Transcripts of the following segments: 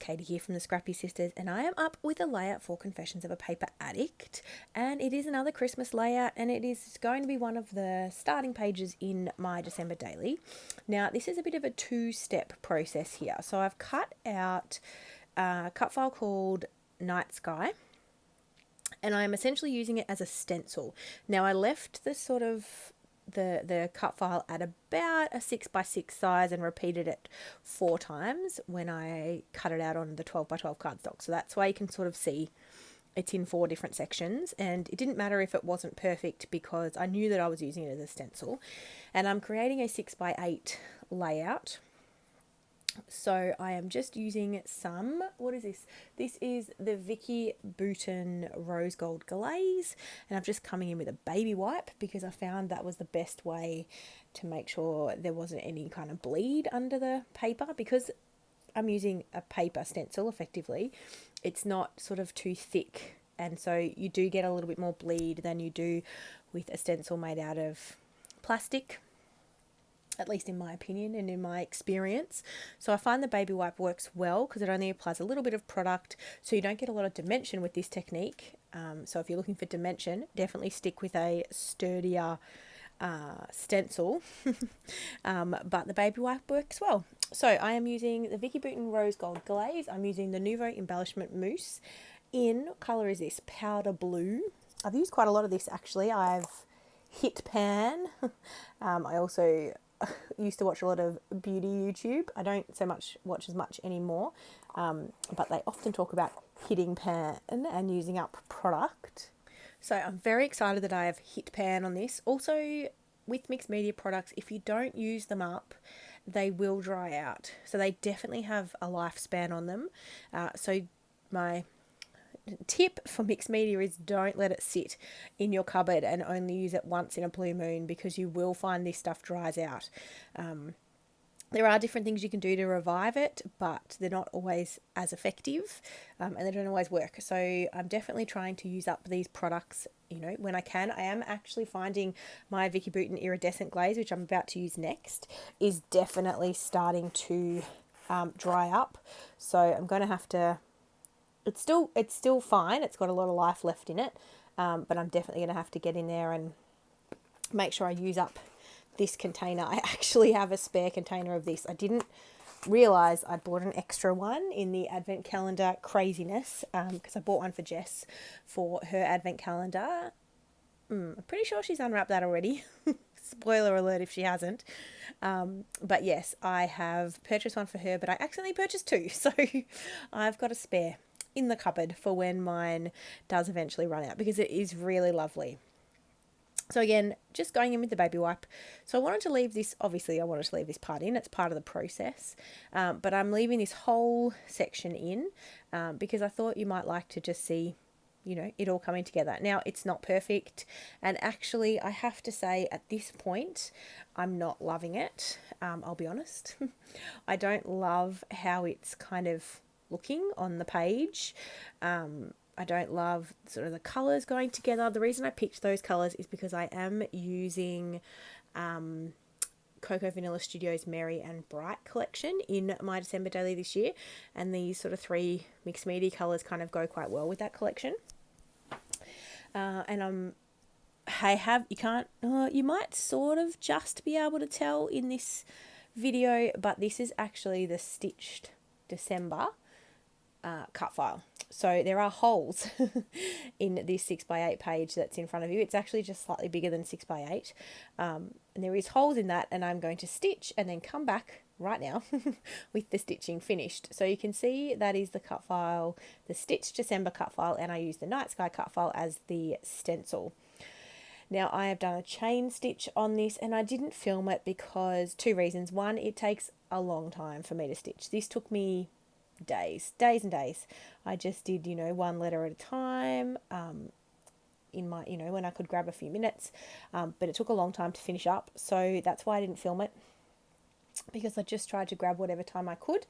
Katie here from the Scrappy Sisters, and I am up with a layout for Confessions of a Paper Addict, and it is another Christmas layout, and it is going to be one of the starting pages in my December daily. Now, this is a bit of a two-step process here. So I've cut out a cut file called Night Sky, and I'm essentially using it as a stencil. Now, I left the sort of the cut file at about a 6x6 size and repeated it 4 times when I cut it out on the 12x12 cardstock. So that's why you can sort of see it's in 4 different sections, and it didn't matter if it wasn't perfect because I knew that I was using it as a stencil. And I'm creating a 6x8 layout. So I am just using some, what is this? This is the Vicky Bouton Rose Gold Glaze, and I'm just coming in with a baby wipe because I found that was the best way to make sure there wasn't any kind of bleed under the paper, because I'm using a paper stencil effectively. It's not sort of too thick, and so you do get a little bit more bleed than you do with a stencil made out of plastic, at least in my opinion and in my experience. So I find the baby wipe works well because it only applies a little bit of product, so you don't get a lot of dimension with this technique. So if you're looking for dimension, definitely stick with a sturdier stencil. But the baby wipe works well. So I am using the Vicky Bouton Rose Gold Glaze. I'm using the Nouveau Embellishment Mousse in, what colour is this? Powder Blue. I've used quite a lot of this actually. I've hit pan. I also used to watch a lot of beauty YouTube. I don't so much watch as much anymore, but they often talk about hitting pan and using up product. So I'm very excited that I have hit pan on this. Also, with mixed media products, if you don't use them up, they will dry out. So they definitely have a lifespan on them. So my tip for mixed media is don't let it sit in your cupboard and only use it once in a blue moon, because you will find this stuff dries out. There are different things you can do to revive it, but they're not always as effective, and they don't always work. So I'm definitely trying to use up these products, when I can. I am actually finding my Vicky Bouton Iridescent Glaze, which I'm about to use next, is definitely starting to dry up. So I'm going to have to, it's still fine. It's got a lot of life left in it, but I'm definitely going to have to get in there and make sure I use up this container. I actually have a spare container of this. I didn't realise I'd bought an extra one in the advent calendar craziness, because I bought one for Jess for her advent calendar. I'm pretty sure she's unwrapped that already. Spoiler alert if she hasn't. But yes, I have purchased one for her, but I accidentally purchased 2. So I've got a spare in the cupboard for when mine does eventually run out, because it is really lovely. So again, just going in with the baby wipe. So I wanted to leave this, obviously I wanted to leave this part in, it's part of the process, but I'm leaving this whole section in because I thought you might like to just see, it all coming together. Now, it's not perfect, and actually I have to say at this point, I'm not loving it. I'll be honest. I don't love how it's kind of looking on the page. I don't love sort of the colours going together. The reason I picked those colours is because I am using Cocoa Vanilla Studios Merry and Bright collection in my December daily this year, and these sort of 3 mixed media colours kind of go quite well with that collection. And you might sort of just be able to tell in this video, but this is actually the stitched December cut file. So there are holes in this 6x8 page that's in front of you. It's actually just slightly bigger than 6x8. And there is holes in that, and I'm going to stitch and then come back right now with the stitching finished. So you can see that is the cut file, the stitched December cut file, and I use the Night Sky cut file as the stencil. Now, I have done a chain stitch on this, and I didn't film it because 2 reasons. One, it takes a long time for me to stitch. This took me days and days. I just did, one letter at a time, in my, when I could grab a few minutes, but it took a long time to finish up. So that's why I didn't film it, because I just tried to grab whatever time I could.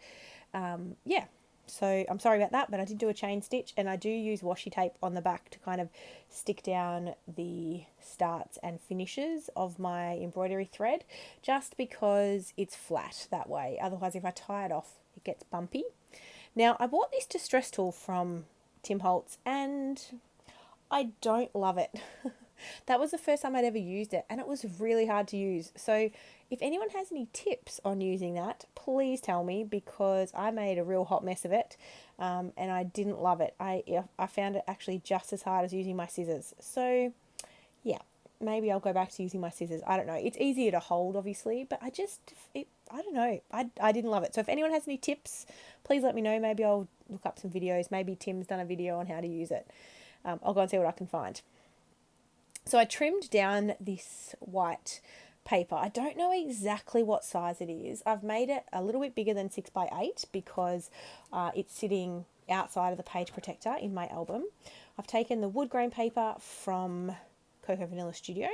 So I'm sorry about that, but I did do a chain stitch, and I do use washi tape on the back to kind of stick down the starts and finishes of my embroidery thread, just because it's flat that way. Otherwise, if I tie it off, it gets bumpy. Now, I bought this distress tool from Tim Holtz and I don't love it. That was the first time I'd ever used it and it was really hard to use. So if anyone has any tips on using that, please tell me, because I made a real hot mess of it and I didn't love it. I found it actually just as hard as using my scissors. So yeah, maybe I'll go back to using my scissors. I don't know. It's easier to hold, obviously, but I don't know. I didn't love it. So if anyone has any tips, please let me know. Maybe I'll look up some videos. Maybe Tim's done a video on how to use it. I'll go and see what I can find. So I trimmed down this white paper. I don't know exactly what size it is. I've made it a little bit bigger than 6x8 because it's sitting outside of the page protector in my album. I've taken the wood grain paper from Cocoa Vanilla Studio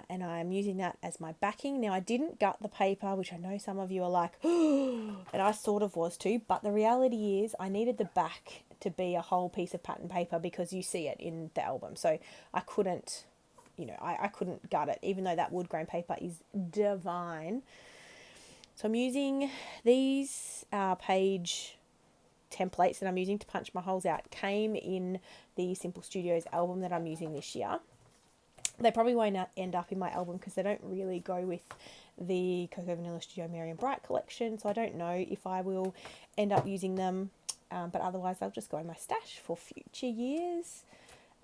and I'm using that as my backing. Now I didn't gut the paper, which I know some of you are like, oh, and I sort of was too, but the reality is I needed the back to be a whole piece of pattern paper because you see it in the album. So I couldn't, I couldn't gut it, even though that wood grain paper is divine. So I'm using these page templates that I'm using to punch my holes out. Came in the Simple Studios album that I'm using this year. They probably won't end up in my album because they don't really go with the Cocoa Vanilla Studio Merry and Bright collection. So I don't know if I will end up using them. But otherwise they'll just go in my stash for future years.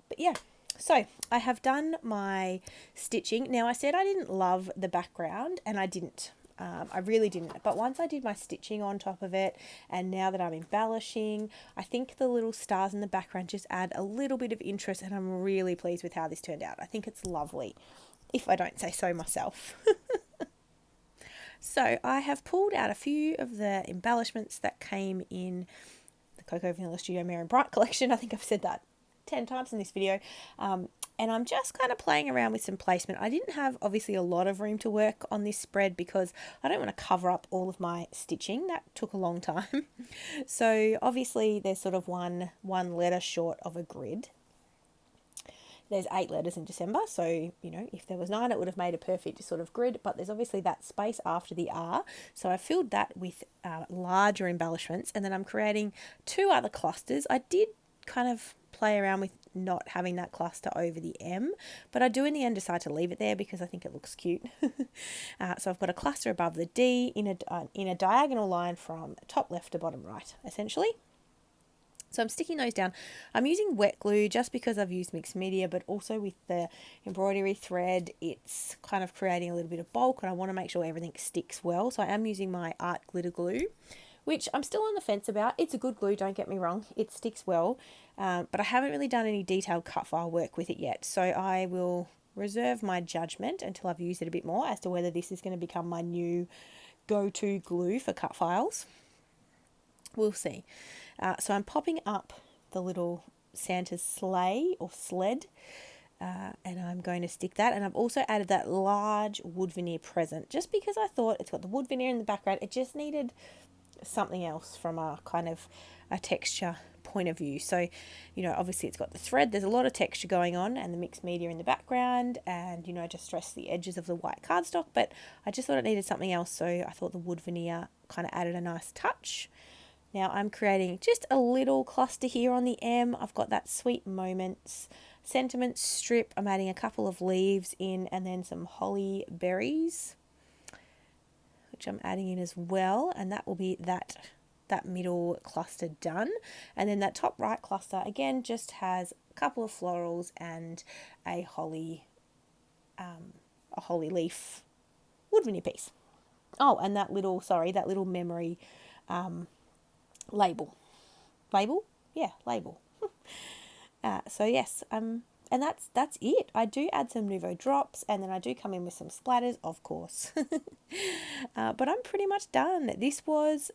But yeah, so I have done my stitching. Now I said I didn't love the background and I didn't. I really didn't. But once I did my stitching on top of it, and now that I'm embellishing, I think the little stars in the background just add a little bit of interest, and I'm really pleased with how this turned out. I think it's lovely, if I don't say so myself. So I have pulled out a few of the embellishments that came in the Cocoa Vanilla Studio Merry and Bright collection. I think I've said that 10 times in this video. And I'm just kind of playing around with some placement. I didn't have obviously a lot of room to work on this spread because I don't want to cover up all of my stitching. That took a long time. So obviously there's sort of one letter short of a grid. There's 8 letters in December, so if there was 9 it would have made a perfect sort of grid, but there's obviously that space after the R, so I filled that with larger embellishments, and then I'm creating 2 other clusters. I did kind of play around with not having that cluster over the M, but I do in the end decide to leave it there because I think it looks cute. So I've got a cluster above the D in a diagonal line from top left to bottom right, essentially. So I'm sticking those down. I'm using wet glue just because I've used mixed media, but also with the embroidery thread, it's kind of creating a little bit of bulk and I want to make sure everything sticks well. So I am using my art glitter glue, which I'm still on the fence about. It's a good glue, don't get me wrong. It sticks well, but I haven't really done any detailed cut file work with it yet. So I will reserve my judgment until I've used it a bit more as to whether this is going to become my new go-to glue for cut files. We'll see. So I'm popping up the little Santa's sleigh or sled, and I'm going to stick that. And I've also added that large wood veneer present just because I thought it's got the wood veneer in the background. It just needed something else from a kind of a texture point of view. So, obviously it's got the thread. There's a lot of texture going on and the mixed media in the background, and, just stress the edges of the white cardstock. But I just thought it needed something else. So I thought the wood veneer kind of added a nice touch. Now I'm creating just a little cluster here on the M. I've got that Sweet Moments sentiment strip. I'm adding a couple of leaves in and then some holly berries, which I'm adding in as well. And that will be that middle cluster done. And then that top right cluster, again, just has a couple of florals and a holly leaf wood veneer piece. Oh, and that little memory label. Yeah, label. So yes, and that's it. I do add some Nouveau drops, and then I do come in with some splatters, of course. But I'm pretty much done. This was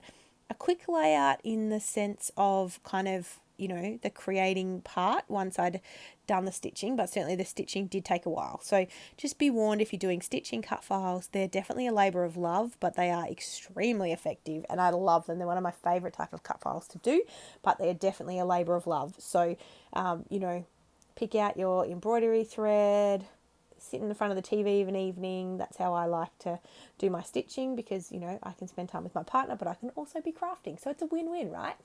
a quick layout in the sense of kind of, the creating part once I'd done the stitching, but certainly the stitching did take a while. So just be warned, if you're doing stitching cut files, they're definitely a labour of love, but they are extremely effective and I love them. They're one of my favourite type of cut files to do, but they're definitely a labour of love. So, pick out your embroidery thread, sit in the front of the TV of an evening. That's how I like to do my stitching because, you know, I can spend time with my partner, but I can also be crafting. So it's a win-win, right?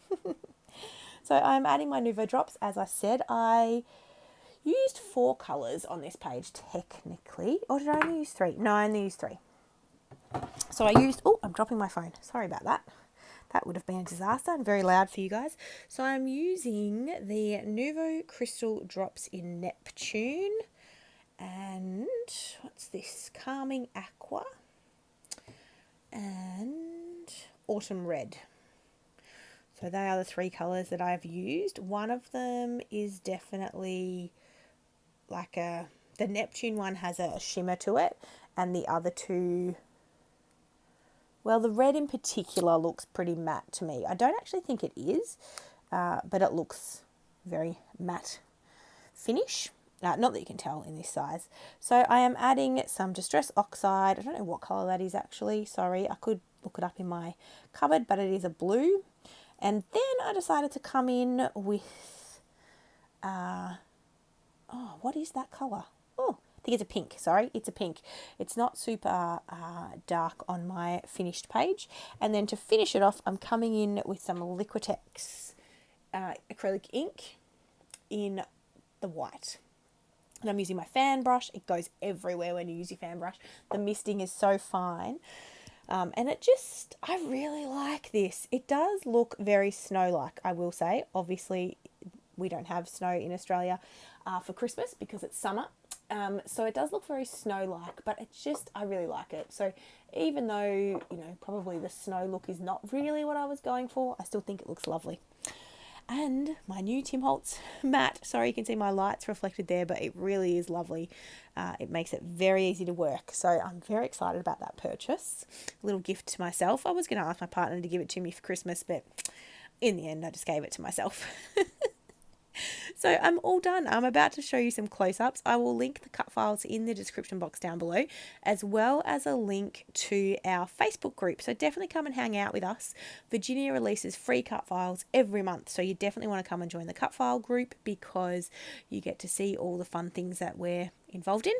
So I'm adding my Nuvo drops. As I said, I used 4 colours on this page technically. Or did I only use 3? No, I only used 3. So I used, oh, I'm dropping my phone. Sorry about that. That would have been a disaster and very loud for you guys. So I'm using the Nuvo Crystal Drops in Neptune. And what's this? Calming Aqua. And Autumn Red. So they are the 3 colours that I've used. One of them is definitely like the Neptune one has a shimmer to it. And the other 2... Well, the red in particular looks pretty matte to me. I don't actually think it is, but it looks very matte finish. Not that you can tell in this size. So I am adding some Distress Oxide. I don't know what colour that is actually. Sorry, I could look it up in my cupboard, but it is a blue. And then I decided to come in with, oh, what is that colour? Oh, I think it's a pink, sorry, it's a pink. It's not super dark on my finished page. And then to finish it off, I'm coming in with some Liquitex acrylic ink in the white. And I'm using my fan brush. It goes everywhere when you use your fan brush. The misting is so fine. And it just, I really like this. It does look very snow-like, I will say. Obviously, we don't have snow in Australia for Christmas because it's summer. So it does look very snow-like, but it's just, I really like it. So even though, you know, probably the snow look is not really what I was going for, I still think it looks lovely. And my new Tim Holtz mat, sorry you can see my lights reflected there, but it really is lovely. It makes it very easy to work. So I'm very excited about that purchase. A little gift to myself. I was going to ask my partner to give it to me for Christmas, but in the end I just gave it to myself. So I'm all done. I'm about to show you some close-ups. I will link the cut files in the description box down below, as well as a link to our Facebook group. So definitely come and hang out with us. Virginia releases free cut files every month. So you definitely want to come and join the cut file group because you get to see all the fun things that we're involved in.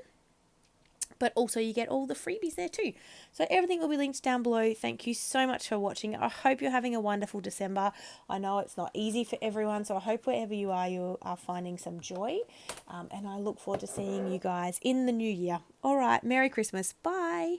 But also you get all the freebies there too. So everything will be linked down below. Thank you so much for watching. I hope you're having a wonderful December. I know it's not easy for everyone, so I hope wherever you are finding some joy. And I look forward to seeing you guys in the new year. All right, Merry Christmas. Bye.